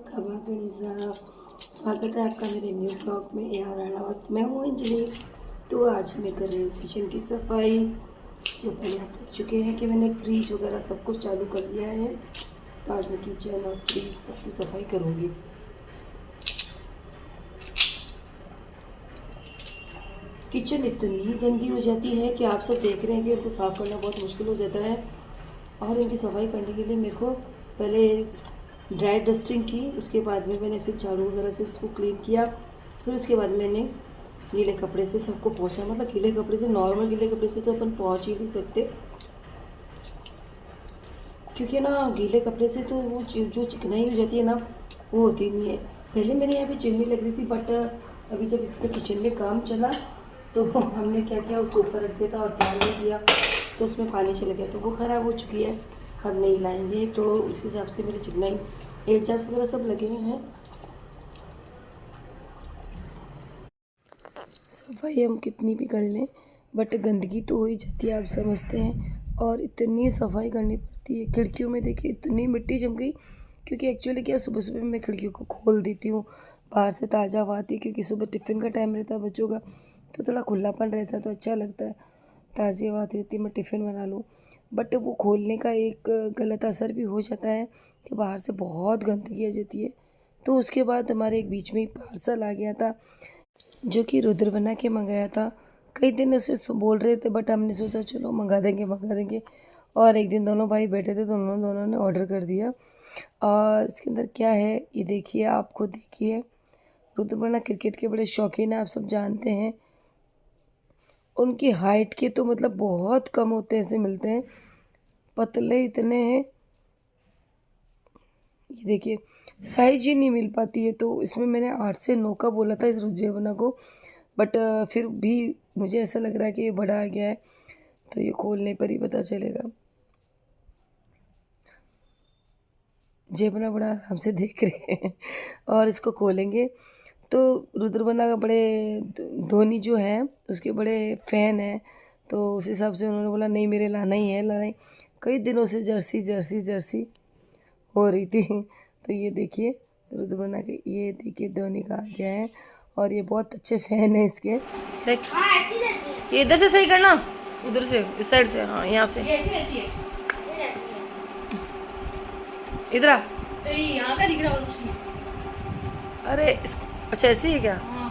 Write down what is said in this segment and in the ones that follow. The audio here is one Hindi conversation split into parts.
खबर गणिसा स्वागत है आपका मेरे न्यू ब्लॉग में। यार राणावत मैं हूँ अंजलि। तो आज मैं कर रही हूँ किचन की सफाई। तो पहले आप देख चुके हैं कि मैंने फ्रिज वगैरह सब कुछ चालू कर दिया है। तो आज मैं किचन और फ्रिज सबकी सफाई करूँगी। किचन इतनी गंदी हो जाती है कि आप सब देख रहे हैं कि उनको साफ़ करना बहुत मुश्किल हो जाता है। और इनकी सफाई करने के लिए मेरे को पहले ड्राई डस्टिंग की, उसके बाद में मैंने फिर झाड़ू वगैरह से उसको क्लीन किया। फिर उसके बाद मैंने गीले कपड़े से सबको पोंछा। मतलब गीले कपड़े से, नॉर्मल गीले कपड़े से तो अपन पोंछ ही नहीं सकते, क्योंकि ना गीले कपड़े से तो वो जो चिकनाई हो जाती है ना, वो होती नहीं है। पहले मेरे यहाँ पे चिमनी लग रही थी, बट अभी जब इसमें किचन में काम चला तो हमने क्या किया, उसको ऊपर रख दिया था और ध्यान नहीं दिया तो उसमें पानी चला गया, तो वो ख़राब हो चुकी है। अब नहीं लाएंगे। तो इस हिसाब से मेरी चिकनाई एडजस्ट वगैरह सब लगे हुए हैं। सफाई हम कितनी भी कर लें बट गंदगी तो हो ही जाती है, आप समझते हैं। और इतनी सफाई करनी पड़ती है। खिड़कियों में देखिए इतनी मिट्टी जम गई, क्योंकि एक्चुअली क्या, सुबह सुबह मैं खिड़कियों को खोल देती हूँ, बाहर से ताज़ा हवा आती है। क्योंकि सुबह टिफ़िन का टाइम रहता है बच्चों का, तो थोड़ा खुलापन रहता है, तो अच्छा लगता है, ताज़ी हवा आती रहती है, मैं टिफ़िन बना लूँ। बट वो खोलने का एक गलत असर भी हो जाता है कि बाहर से बहुत गंदगी आ जाती है। तो उसके बाद हमारे एक बीच में ही पार्सल आ गया था, जो कि रुद्र बना के मंगाया था। कई दिन उससे बोल रहे थे, बट हमने सोचा चलो मंगा देंगे। और एक दिन दोनों भाई बैठे थे तो उन्होंने दोनों ने ऑर्डर कर दिया। और इसके अंदर क्या है ये देखिए, आप खुद देखिए। रुद्र बना क्रिकेट के बड़े शौकीन हैं, आप सब जानते हैं। उनकी हाइट के तो मतलब बहुत कम होते हैं, ऐसे मिलते हैं, पतले इतने हैं। ये देखिए साइज ही नहीं मिल पाती है। तो इसमें मैंने 8 से 9 का बोला था इस रुद्र को, बट फिर भी मुझे ऐसा लग रहा है कि ये बड़ा आ गया है। तो ये खोलने पर ही पता चलेगा। जेबना बड़ा आराम से देख रहे हैं और इसको खोलेंगे। तो रुद्रबना का बड़े धोनी जो है उसके बड़े फ़ैन हैं, तो उस हिसाब से उन्होंने बोला नहीं मेरे लाना ही। कई दिनों से जर्सी हो रही थी। तो ये देखिए रुद्रबना के, ये देखिए धोनी का आ गया है और ये बहुत अच्छे फ़ैन है इसके। देख ये इधर से सही करना, उधर से, इस साइड से, हाँ यहाँ से, इधर आ। तो ये यहाँ का दिख रहा है उसमें। अरे इसको, अच्छा ऐसे ही है क्या? हाँ।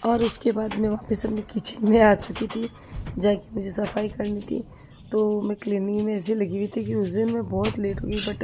और उसके बाद मैं वापस अपने किचन में आ चुकी थी, जाके मुझे सफाई करनी थी। तो मैं क्लीनिंग में ऐसे लगी हुई थी कि उस दिन मैं बहुत लेट हो गई, बट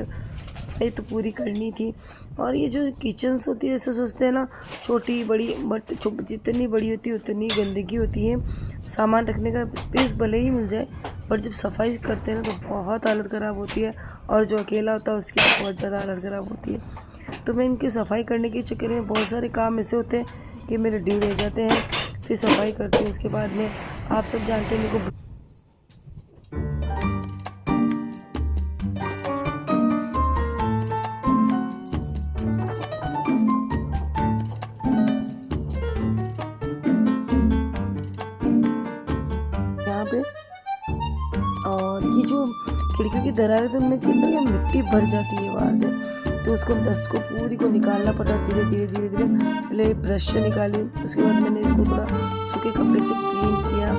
सफाई तो पूरी करनी थी। और ये जो किचन्स होती है, ऐसे सोचते हैं ना छोटी बड़ी, बट जितनी बड़ी होती है उतनी गंदगी होती है। सामान रखने का स्पेस भले ही मिल जाए, बट जब सफाई करते हैं ना तो बहुत हालत ख़राब होती है। और जो अकेला होता है उसकी तो बहुत ज़्यादा हालत ख़राब होती है। तो मैं इनकी सफाई करने के चक्कर में बहुत सारे काम ऐसे होते हैं कि मेरे ड्यू रह जाते हैं। फिर सफाई करती हूँ, उसके बाद में आप सब जानते हैं मेरे को यहाँ पे। और ये जो खिड़कियों की दरार है तो उनमें के अंदर ये मिट्टी भर जाती है बाहर से, तो उसको डस्ट को पूरी को निकालना पड़ता है धीरे धीरे। पहले ब्रश से निकाली, उसके बाद मैंने इसको थोड़ा सूखे कपड़े से क्लीन किया।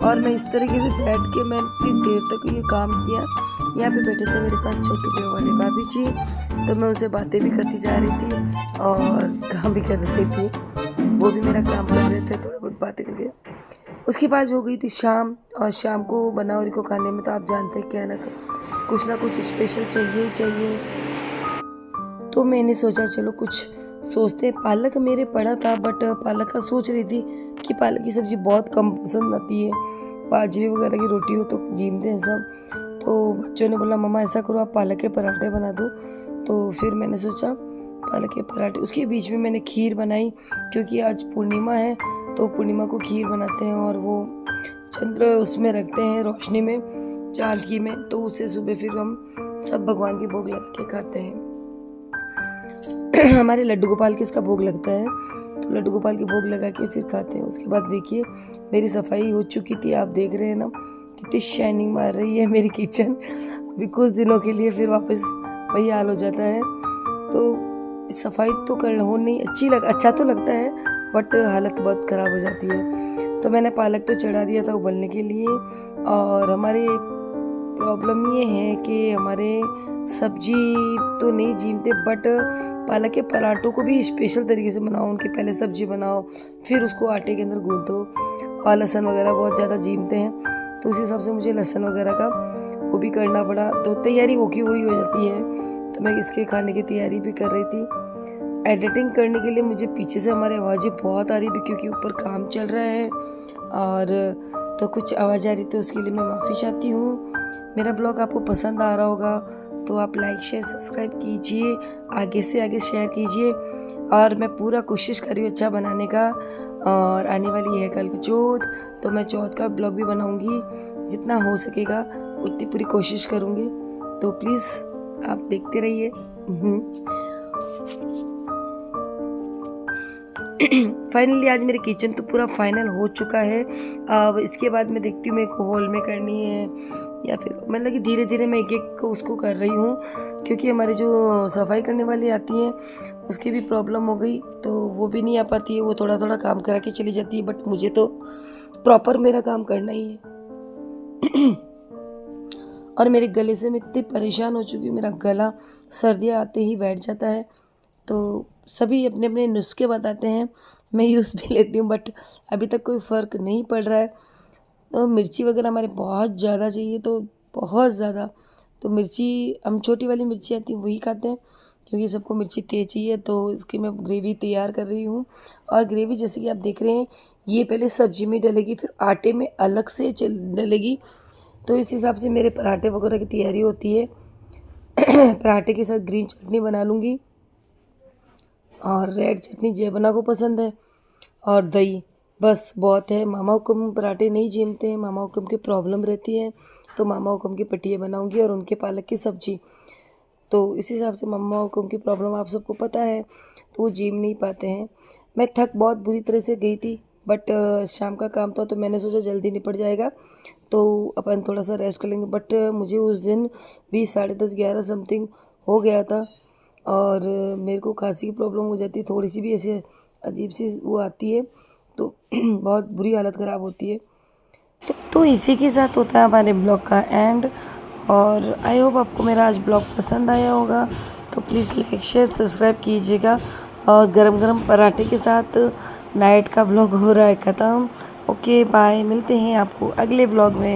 और मैं इस तरीके से बैठ के मैं इतनी देर तक ये काम किया। यहाँ पे बैठे थे मेरे पास छोटे प्यो वाले भाभी जी, तो मैं उनसे बातें भी करती जा रही थी और काम भी कर रही थी। वो भी मेरा काम कर रहे थे, थोड़ा बहुत बातें करके। उसके बाद हो गई थी शाम, और शाम को बनौरी को खाने में तो आप जानते हैं क्या ना कुछ स्पेशल चाहिए ही चाहिए। तो मैंने सोचा चलो कुछ सोचते हैं। पालक मेरे पड़ा था, बट पालक का सोच रही थी कि पालक की सब्ज़ी बहुत कम पसंद आती है, बाजरे वगैरह की रोटी हो तो जीमते हैं सब। तो बच्चों ने बोला मम्मा ऐसा करो आप पालक के पराठे बना दो। तो फिर मैंने सोचा पालक के पराठे। उसके बीच में मैंने खीर बनाई, क्योंकि आज पूर्णिमा है तो पूर्णिमा को खीर बनाते हैं और वो चंद्र उसमें रखते हैं रोशनी में, चांद की में, तो उसे सुबह फिर हम सब भगवान के भोग लगा के खाते हैं। हमारे लड्डू गोपाल के इसका भोग लगता है। तो लड्डू गोपाल के भोग लगा के फिर खाते हैं। उसके बाद देखिए मेरी सफाई हो चुकी थी, आप देख रहे हैं ना कितनी शाइनिंग मार रही है मेरी किचन। अभी कुछ दिनों के लिए फिर वापस वही हाल हो जाता है। तो सफाई तो कर हो नहीं अच्छा तो लगता है, बट हालत बहुत ख़राब हो जाती है। तो मैंने पालक तो चढ़ा दिया था उबलने के लिए। और हमारे प्रॉब्लम ये है कि हमारे सब्जी तो नहीं जीमते, बट पालक के पराठों को भी स्पेशल तरीके से बनाओ। उनकी पहले सब्जी बनाओ, फिर उसको आटे के अंदर गूंथो। और लहसुन वगैरह बहुत ज़्यादा जीमते हैं, तो उस हिसाब से मुझे लहसुन वगैरह का वो भी करना पड़ा। तो तैयारी वो की वही हो जाती है। तो मैं इसके खाने की तैयारी भी कर रही थी। एडिटिंग करने के लिए मुझे पीछे से हमारी आवाज़ें बहुत आ रही थी, क्योंकि ऊपर काम चल रहा है और तो कुछ आवाज़ आ रही थी, उसके लिए मैं माफ़ी चाहती हूँ। मेरा ब्लॉग आपको पसंद आ रहा होगा तो आप लाइक शेयर सब्सक्राइब कीजिए, आगे से आगे शेयर कीजिए। और मैं पूरा कोशिश कर रही हूँ अच्छा बनाने का। और आने वाली है कल की चौथ, तो मैं चौथ का ब्लॉग भी बनाऊँगी, जितना हो सकेगा उतनी पूरी कोशिश करूँगी। तो प्लीज़ आप देखते रहिए। फाइनली आज मेरे किचन तो पूरा फाइनल हो चुका है। अब इसके बाद मैं देखती हूँ मेरे को हॉल में करनी है या फिर मतलब कि धीरे धीरे मैं एक एक को उसको कर रही हूँ, क्योंकि हमारे जो सफाई करने वाली आती हैं उसकी भी प्रॉब्लम हो गई, तो वो भी नहीं आ पाती है। वो थोड़ा थोड़ा काम करा के चली जाती है, बट मुझे तो प्रॉपर मेरा काम करना ही है। और मेरे गले से मैं इतनी परेशान हो चुकी हूँ, मेरा गला सर्दियाँ आते ही बैठ जाता है। तो सभी अपने अपने नुस्खे बताते हैं, मैं यूज़ भी लेती हूँ, बट अभी तक कोई फ़र्क नहीं पड़ रहा है। तो मिर्ची वगैरह हमारे बहुत ज़्यादा चाहिए, तो बहुत ज़्यादा। तो मिर्ची हम छोटी वाली मिर्ची आती है वही खाते हैं, क्योंकि सबको मिर्ची तेज चाहिए। तो इसकी मैं ग्रेवी तैयार कर रही हूँ। और ग्रेवी जैसे कि आप देख रहे हैं, ये पहले सब्जी में डलेगी, फिर आटे में अलग से डलेगी। तो इस हिसाब से मेरे पराठे वगैरह की तैयारी होती है। पराठे के साथ ग्रीन चटनी बना लूँगी, और रेड चटनी जयबना को पसंद है, और दही, बस बहुत है। मामा हुकुम पराठे नहीं जमते हैं, मामा हुकुम की प्रॉब्लम रहती है, तो मामा हुकुम की पटिये बनाऊंगी और उनके पालक की सब्जी। तो इस हिसाब से मामा हुकुम की प्रॉब्लम आप सबको पता है, तो वो जीम नहीं पाते हैं। मैं थक बहुत बुरी तरह से गई थी, बट शाम का काम था तो मैंने सोचा जल्दी निपट जाएगा, तो अपन थोड़ा सा रेस्ट कर लेंगे। बट मुझे उस दिन भी 10:30-11 समथिंग हो गया था, और मेरे को खांसी की प्रॉब्लम हो जाती है, थोड़ी सी भी ऐसे अजीब सी वो आती है, तो बहुत बुरी हालत ख़राब होती है। तो इसी के साथ होता है हमारे ब्लॉग का एंड। और आई होप आपको मेरा आज ब्लॉग पसंद आया होगा, तो प्लीज़ लाइक शेयर सब्सक्राइब कीजिएगा। और गरम गरम पराठे के साथ नाइट का ब्लॉग हो रहा है ख़त्म। ओके बाय, मिलते हैं आपको अगले ब्लॉग में।